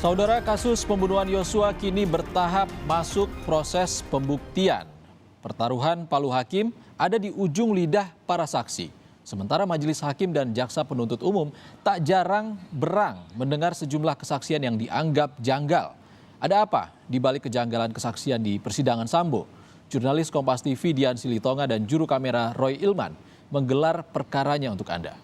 Saudara, kasus pembunuhan Yosua kini bertahap masuk proses pembuktian. Pertaruhan palu hakim ada di ujung lidah para saksi. Sementara majelis hakim dan jaksa penuntut umum tak jarang berang mendengar sejumlah kesaksian yang dianggap janggal. Ada apa di balik kejanggalan kesaksian di persidangan Sambo? Jurnalis Kompas TV Dian Silitonga dan juru kamera Roy Ilman menggelar perkaranya untuk Anda.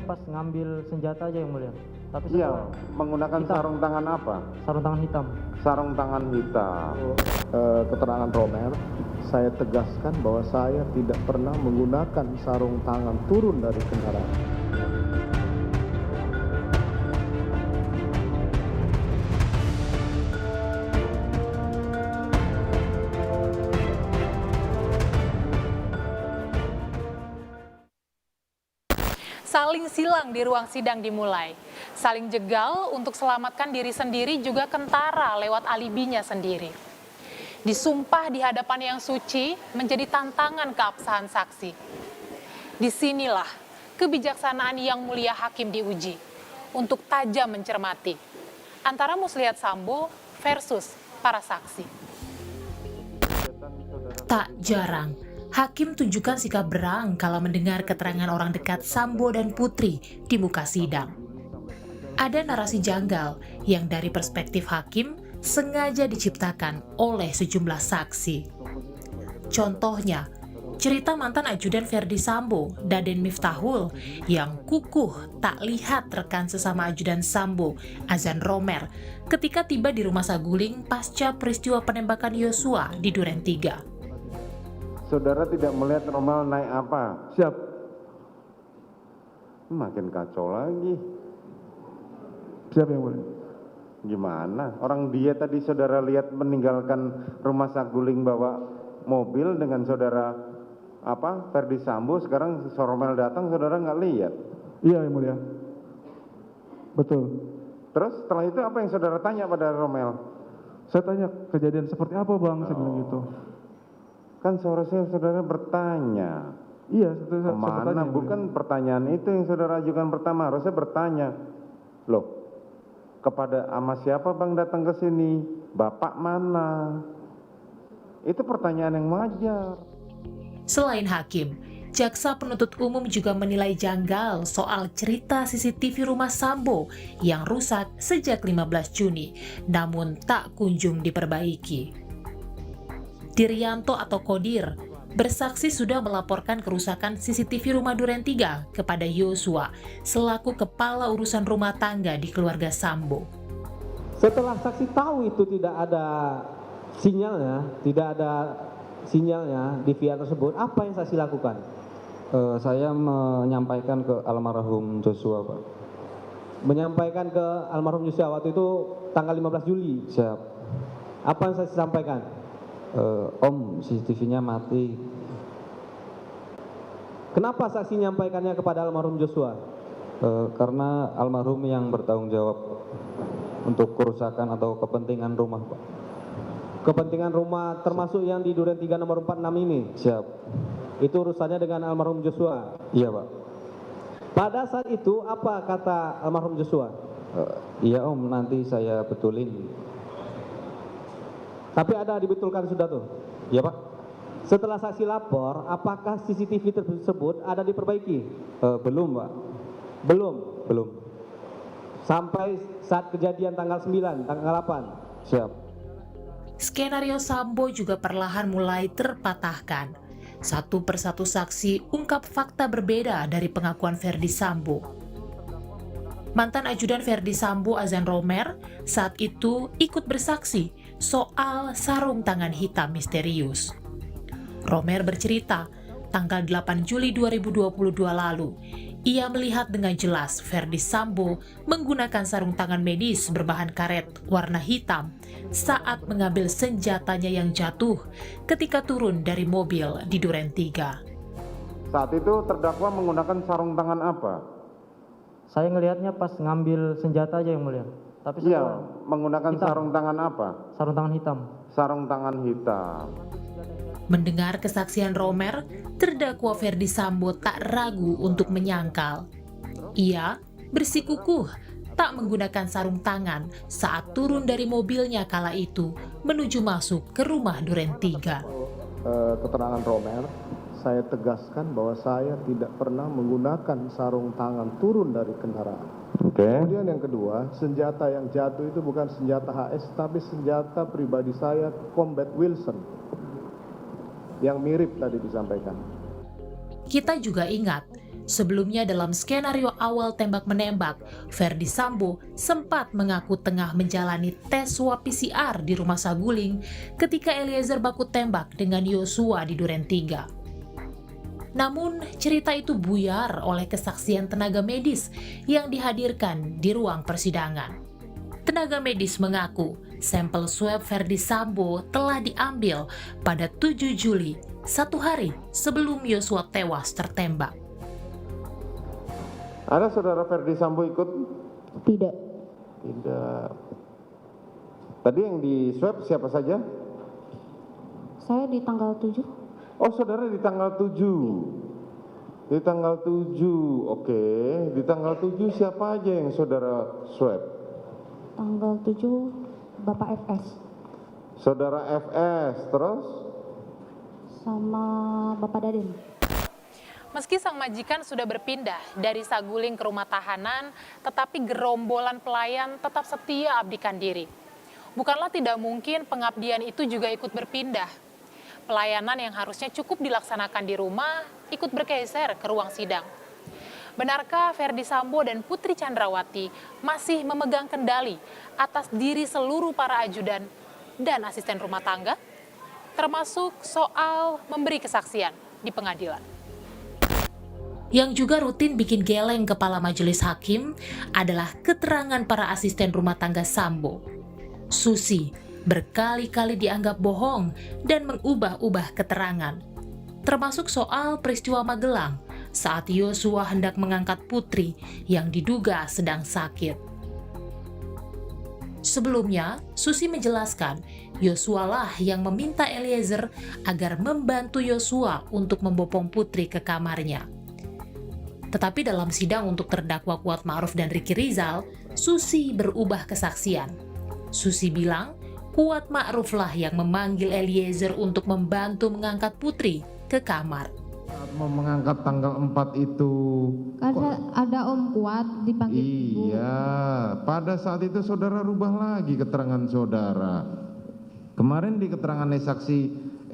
Pas ngambil senjata aja yang mulia. Tapi iya, menggunakan hitam. Sarung tangan apa? Sarung tangan hitam. Sarung tangan hitam. Keterangan Romer, saya tegaskan bahwa saya tidak pernah menggunakan sarung tangan turun dari kendaraan. Saling silang di ruang sidang dimulai. Saling jegal untuk selamatkan diri sendiri juga kentara lewat alibinya sendiri. Disumpah di hadapan yang suci menjadi tantangan keabsahan saksi. Disinilah kebijaksanaan yang mulia hakim diuji untuk tajam mencermati antara Muslihat Sambo versus para saksi. Tak jarang hakim tunjukkan sikap berang kala mendengar keterangan orang dekat Sambo dan Putri di muka sidang. Ada narasi janggal yang dari perspektif hakim sengaja diciptakan oleh sejumlah saksi. Contohnya, cerita mantan ajudan Ferdi Sambo, Daden Miftahul, yang kukuh tak lihat rekan sesama ajudan Sambo, Azan Romer, ketika tiba di rumah Saguling pasca peristiwa penembakan Yosua di Duren 3. Saudara tidak melihat Rommel naik apa? Siap. Makin kacau lagi. Siap yang boleh. Gimana? Orang dia tadi saudara lihat meninggalkan rumah Saguling bawa mobil dengan saudara Ferdi Sambo. Sekarang Rommel datang saudara nggak lihat. Iya yang mulia. Betul. Terus setelah itu apa yang saudara tanya pada Rommel? Saya tanya kejadian seperti apa bang? Saya bilang gitu. Kan seharusnya saudara bertanya. Iya, saya bertanya. Bukan pertanyaan itu yang saudara ajukan pertama. Harusnya bertanya. Loh, kepada ama siapa bang datang ke sini? Bapak mana? Itu pertanyaan yang wajar. Selain hakim, jaksa penuntut umum juga menilai janggal soal cerita CCTV rumah Sambo yang rusak sejak 15 Juni, namun tak kunjung diperbaiki. Dirianto atau Kodir bersaksi sudah melaporkan kerusakan CCTV rumah Duren 3 kepada Yosua selaku kepala urusan rumah tangga di keluarga Sambo. Setelah saksi tahu itu tidak ada sinyalnya di via tersebut, apa yang saksi lakukan? Saya menyampaikan ke almarhum Joshua, Pak. Menyampaikan ke almarhum Joshua waktu itu tanggal 15 Juli. Siap. Apa yang saksi sampaikan? Om, CCTV-nya mati. Kenapa saksi menyampaikannya kepada almarhum Joshua? Karena almarhum yang bertanggung jawab untuk kerusakan atau kepentingan rumah, Pak. Kepentingan rumah termasuk yang di Duren 3 nomor 46 ini? Siap. Itu urusannya dengan almarhum Joshua? Iya, Pak. Pada saat itu apa kata almarhum Joshua? Iya Om, nanti saya betulin. Tapi ada dibetulkan sudah tuh? Iya Pak. Setelah saksi lapor, apakah CCTV tersebut ada diperbaiki? Belum Pak. Belum? Sampai saat kejadian tanggal 9, tanggal 8? Siap. Skenario Sambo juga perlahan mulai terpatahkan. Satu persatu saksi ungkap fakta berbeda dari pengakuan Ferdi Sambo. Mantan ajudan Ferdi Sambo, Azan Romer, saat itu ikut bersaksi soal sarung tangan hitam misterius. Romer bercerita, tanggal 8 Juli 2022 lalu, ia melihat dengan jelas Ferdi Sambo menggunakan sarung tangan medis berbahan karet warna hitam saat mengambil senjatanya yang jatuh ketika turun dari mobil di Duren 3. Saat itu terdakwa menggunakan sarung tangan apa? Saya ngelihatnya pas ngambil senjata aja yang mulia. Tapi iya, menggunakan hitam. Sarung tangan apa? Sarung tangan hitam. Sarung tangan hitam. Mendengar kesaksian Romer, terdakwa Ferdi Sambo tak ragu untuk menyangkal. Ia bersikukuh tak menggunakan sarung tangan saat turun dari mobilnya kala itu menuju masuk ke rumah Duren 3. Keterangan Romer, saya tegaskan bahwa saya tidak pernah menggunakan sarung tangan turun dari kendaraan. Oke. Kemudian yang kedua, senjata yang jatuh itu bukan senjata HS, tapi senjata pribadi saya, Combat Wilson, yang mirip tadi disampaikan. Kita juga ingat, sebelumnya dalam skenario awal tembak-menembak, Ferdi Sambo sempat mengaku tengah menjalani tes swab PCR di rumah Saguling ketika Eliezer baku tembak dengan Yosua di Duren 3. Namun, cerita itu buyar oleh kesaksian tenaga medis yang dihadirkan di ruang persidangan. Tenaga medis mengaku sampel swab Ferdi Sambo telah diambil pada 7 Juli, 1 hari sebelum Yosua tewas tertembak. Ada saudara Ferdi Sambo ikut? Tidak. Tidak. Tadi yang di swab siapa saja? Saya di tanggal 7. Oh, saudara di tanggal 7. Di tanggal 7, oke. Di tanggal 7 siapa aja yang saudara swab? Tanggal 7 Bapak FS. Saudara FS, terus? Sama Bapak Daden. Meski sang majikan sudah berpindah dari Saguling ke rumah tahanan, tetapi gerombolan pelayan tetap setia abdikan diri. Bukanlah tidak mungkin pengabdian itu juga ikut berpindah. Pelayanan yang harusnya cukup dilaksanakan di rumah, ikut bergeser ke ruang sidang. Benarkah Ferdi Sambo dan Putri Chandrawati masih memegang kendali atas diri seluruh para ajudan dan asisten rumah tangga? Termasuk soal memberi kesaksian di pengadilan. Yang juga rutin bikin geleng kepala majelis hakim adalah keterangan para asisten rumah tangga Sambo. Susi berkali-kali dianggap bohong dan mengubah-ubah keterangan, termasuk soal peristiwa Magelang saat Yosua hendak mengangkat Putri yang diduga sedang sakit. Sebelumnya, Susi menjelaskan Yosua lah yang meminta Eliezer agar membantu Yosua untuk membopong Putri ke kamarnya. Tetapi dalam sidang untuk terdakwa Kuat Ma'ruf dan Ricky Rizal, Susi berubah kesaksian. Susi bilang Kuat Ma'ruf lah yang memanggil Eliezer untuk membantu mengangkat Putri ke kamar. Saat mau mengangkat tanggal 4 itu. Karena ada Om Kuat dipanggil Ibu. Iya, pada saat itu saudara rubah lagi keterangan saudara. Kemarin di keterangan saksi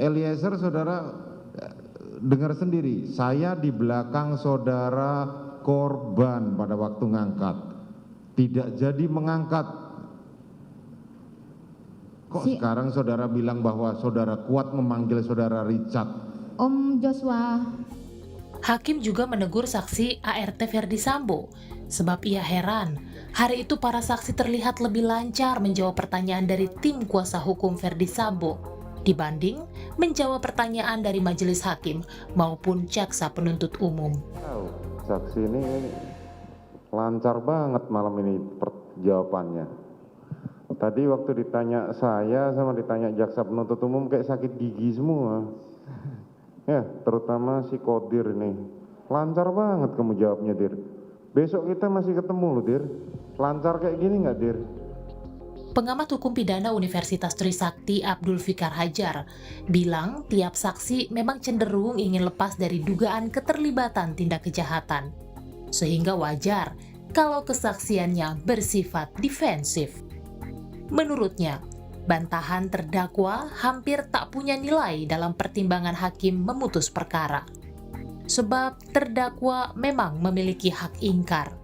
Eliezer saudara dengar sendiri, saya di belakang saudara korban pada waktu ngangkat. Tidak jadi mengangkat. Kok sekarang saudara bilang bahwa saudara Kuat memanggil saudara Richard? Om Joshua. Hakim juga menegur saksi ART Ferdi Sambo, sebab ia heran. Hari itu para saksi terlihat lebih lancar menjawab pertanyaan dari tim kuasa hukum Ferdi Sambo dibanding menjawab pertanyaan dari majelis hakim maupun jaksa penuntut umum. Saksi ini lancar banget malam ini jawabannya. Tadi waktu ditanya saya sama ditanya jaksa penuntut umum kayak sakit gigi semua. Ya, terutama si Kodir ini. Lancar banget kamu jawabnya, Dir. Besok kita masih ketemu loh, Dir. Lancar kayak gini nggak, Dir? Pengamat hukum pidana Universitas Trisakti Abdul Fikar Hajar bilang tiap saksi memang cenderung ingin lepas dari dugaan keterlibatan tindak kejahatan. Sehingga wajar kalau kesaksiannya bersifat defensif. Menurutnya, bantahan terdakwa hampir tak punya nilai dalam pertimbangan hakim memutus perkara. Sebab terdakwa memang memiliki hak ingkar.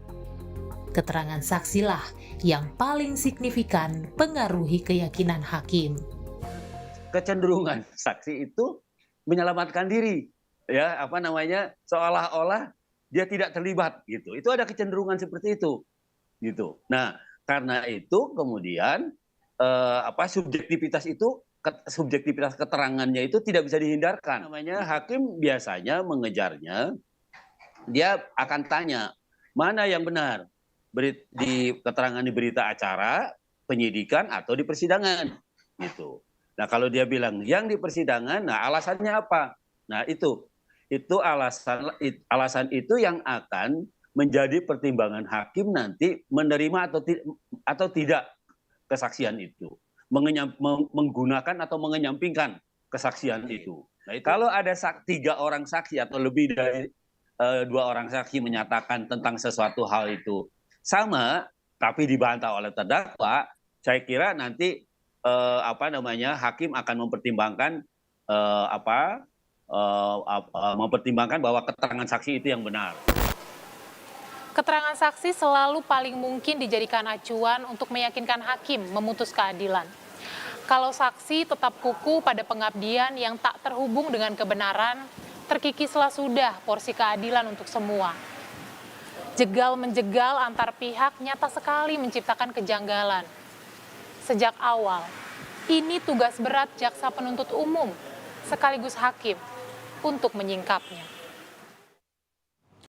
Keterangan saksilah yang paling signifikan pengaruhi keyakinan hakim. Kecenderungan saksi itu menyelamatkan diri, ya seolah-olah dia tidak terlibat gitu. Itu ada kecenderungan seperti itu, gitu. Nah, karena itu kemudian subjektivitas keterangannya itu tidak bisa dihindarkan. Hakim biasanya mengejarnya, dia akan tanya mana yang benar. Di keterangan di berita acara, penyidikan atau di persidangan gitu. Nah, kalau dia bilang yang di persidangan, nah alasannya apa? Nah, itu alasan itu yang akan menjadi pertimbangan hakim nanti menerima atau tidak kesaksian itu, menggunakan atau mengenyampingkan kesaksian itu. Nah, kalau ada 3 orang saksi atau lebih dari 2 orang saksi menyatakan tentang sesuatu hal itu sama, tapi dibantah oleh terdakwa, saya kira nanti hakim akan mempertimbangkan mempertimbangkan bahwa keterangan saksi itu yang benar. Keterangan saksi selalu paling mungkin dijadikan acuan untuk meyakinkan hakim memutus keadilan. Kalau saksi tetap kuku pada pengabdian yang tak terhubung dengan kebenaran, terkikislah sudah porsi keadilan untuk semua. Jegal-menjegal antar pihak nyata sekali menciptakan kejanggalan. Sejak awal, ini tugas berat jaksa penuntut umum sekaligus hakim untuk menyingkapnya.